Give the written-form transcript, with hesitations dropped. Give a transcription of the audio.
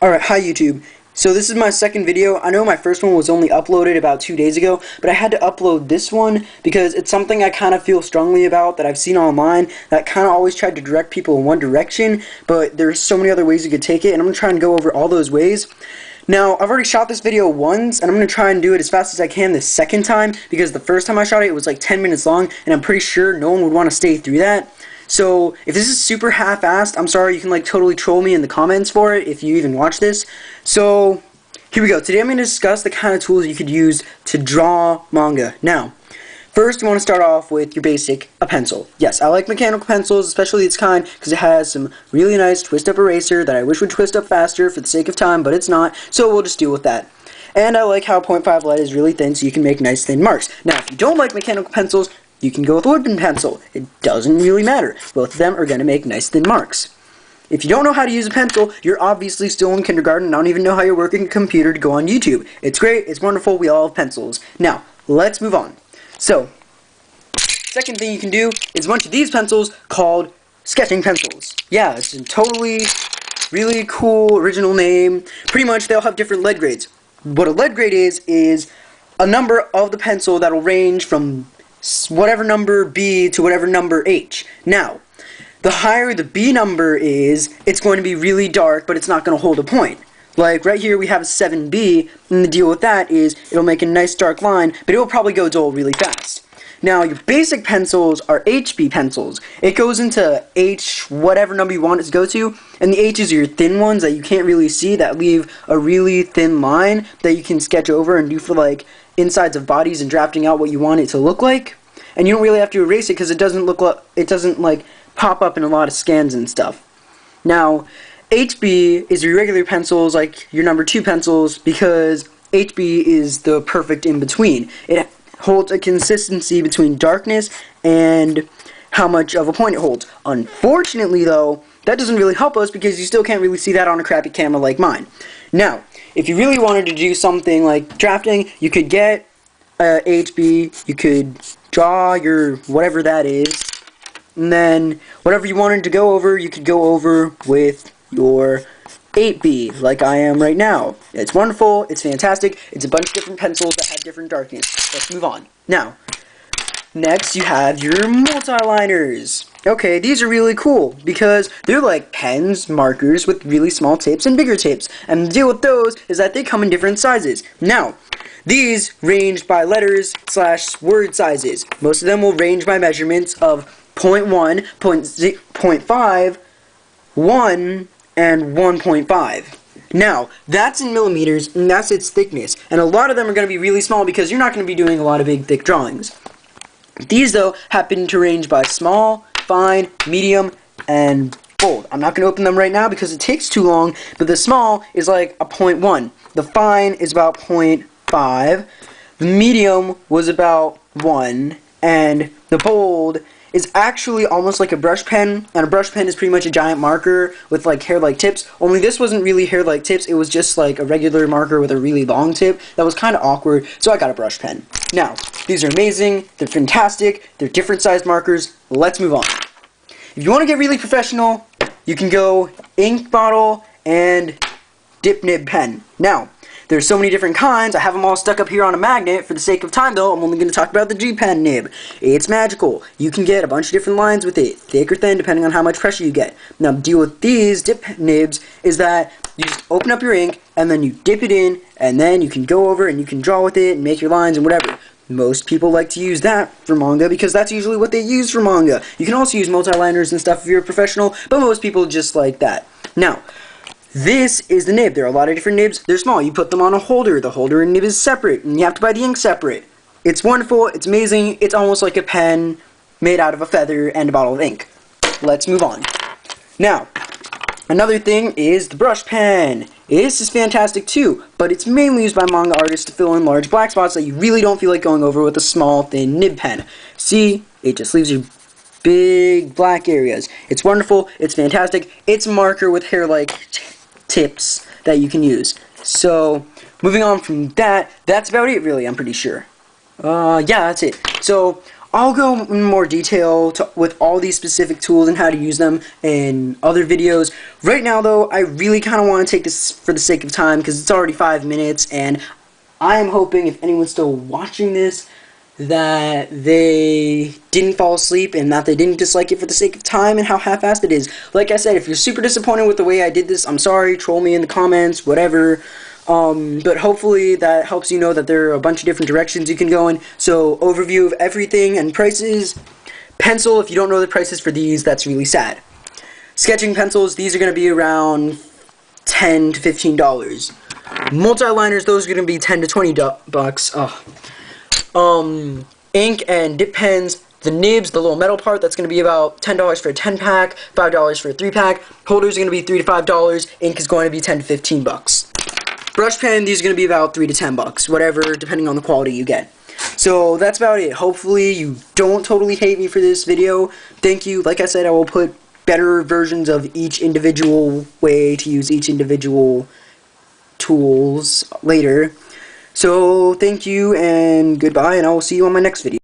Alright, hi YouTube. So this is my second video. I know my first one was only uploaded about 2 days ago, but I had to upload this one because it's something I kind of feel strongly about that I've seen online that kind of always tried to direct people in one direction, but there's so many other ways you could take it, and I'm going to try and go over all those ways. Now, I've already shot this video once, and I'm going to try and do it as fast as I can the second time, because the first time I shot it, it was like 10 minutes long, and I'm pretty sure no one would want to stay through that. So, if this is super half-assed, I'm sorry, you can like totally troll me in the comments for it if you even watch this. So, here we go. Today I'm going to discuss the kind of tools you could use to draw manga. Now, first you want to start off with your basic, a pencil. Yes, I like mechanical pencils, especially this kind, because it has some really nice twist-up eraser that I wish would twist up faster for the sake of time, but it's not, so we'll just deal with that. And I like how 0.5 lead is really thin, so you can make nice thin marks. Now, if you don't like mechanical pencils, you can go with a wooden pencil. It doesn't really matter. Both of them are going to make nice thin marks. If you don't know how to use a pencil, you're obviously still in kindergarten and don't even know how you're working a computer to go on YouTube. It's great, it's wonderful, we all have pencils. Now, let's move on. So, second thing you can do is a bunch of these pencils called sketching pencils. Yeah, it's a totally, really cool original name. Pretty much, they'll have different lead grades. What a lead grade is a number of the pencil that'll range from whatever number B to whatever number H. Now, the higher the B number is, it's going to be really dark, but it's not going to hold a point. Like right here we have a 7B, and the deal with that is it'll make a nice dark line, but it will probably go dull really fast. Now, your basic pencils are HB pencils. It goes into H, whatever number you want it to go to, and the H's are your thin ones that you can't really see, that leave a really thin line that you can sketch over and do for like insides of bodies and drafting out what you want it to look like. And you don't really have to erase it because it doesn't like pop up in a lot of scans and stuff. Now, HB is your regular pencils, like your number 2 pencils, because HB is the perfect in between. It holds a consistency between darkness and how much of a point it holds. Unfortunately, though, that doesn't really help us because you still can't really see that on a crappy camera like mine. Now, if you really wanted to do something like drafting, you could get HB, you could draw your whatever that is, and then whatever you wanted to go over, you could go over with your 8B, like I am right now. It's wonderful, it's fantastic, it's a bunch of different pencils that have different darkness. Let's move on. Now, next you have your multi-liners. Okay, these are really cool because they're like pens, markers with really small tips and bigger tips. And the deal with those is that they come in different sizes. Now, these range by letters / word sizes. Most of them will range by measurements of 0.1, 0.5, 1, and 1.5. Now, that's in millimeters, and that's its thickness. And a lot of them are going to be really small because you're not going to be doing a lot of big, thick drawings. These, though, happen to range by small, fine, medium, and bold. I'm not going to open them right now because it takes too long, but the small is like a 0.1. The fine is about 0.5. The medium was about 1. And the bold is actually almost like a brush pen, and a brush pen is pretty much a giant marker with like hair-like tips, only this wasn't really hair-like tips, it was just like a regular marker with a really long tip that was kind of awkward, so I got a brush pen. Now, these are amazing, they're fantastic, they're different sized markers. Let's move on. If you want to get really professional, you can go ink bottle and dip nib pen. Now, there's so many different kinds. I have them all stuck up here on a magnet. For the sake of time, though, I'm only going to talk about the G-pen nib. It's magical. You can get a bunch of different lines with it, thick or thin, depending on how much pressure you get. Now, the deal with these dip nibs is that you just open up your ink, and then you dip it in, and then you can go over and you can draw with it and make your lines and whatever. Most people like to use that for manga because that's usually what they use for manga. You can also use multi-liners and stuff if you're a professional, but most people just like that. Now, this is the nib. There are a lot of different nibs. They're small. You put them on a holder. The holder and nib is separate, and you have to buy the ink separate. It's wonderful. It's amazing. It's almost like a pen made out of a feather and a bottle of ink. Let's move on. Now, another thing is the brush pen. This is fantastic too, but it's mainly used by manga artists to fill in large black spots that you really don't feel like going over with a small, thin nib pen. See, it just leaves you big black areas. It's wonderful. It's fantastic. It's a marker with hair-like tips that you can use. So, moving on from that, that's about it really, I'm pretty sure. Yeah, that's it. So, I'll go in more detail with all these specific tools and how to use them in other videos. Right now, though, I really kind of want to take this for the sake of time because it's already 5 minutes, and I am hoping if anyone's still watching this that they didn't fall asleep and that they didn't dislike it for the sake of time and how half-assed it is. Like I said, if you're super disappointed with the way I did this, I'm sorry, troll me in the comments, whatever. But hopefully that helps you know that there are a bunch of different directions you can go in. So, overview of everything and prices. Pencil, if you don't know the prices for these, that's really sad. Sketching pencils, these are going to be around $10 to $15. Multi-liners, those are going to be $10 to $20 bucks. Ink and dip pens, the nibs, the little metal part, that's going to be about $10 for a 10-pack, $5 for a 3-pack. Holders are going to be $3 to $5. Ink is going to be $10 to 15 bucks. Brush pen, these are going to be about $3 to 10 bucks, whatever, depending on the quality you get. So that's about it. Hopefully you don't totally hate me for this video. Thank you. Like I said, I will put better versions of each individual way to use each individual tools later. So thank you and goodbye, and I will see you on my next video.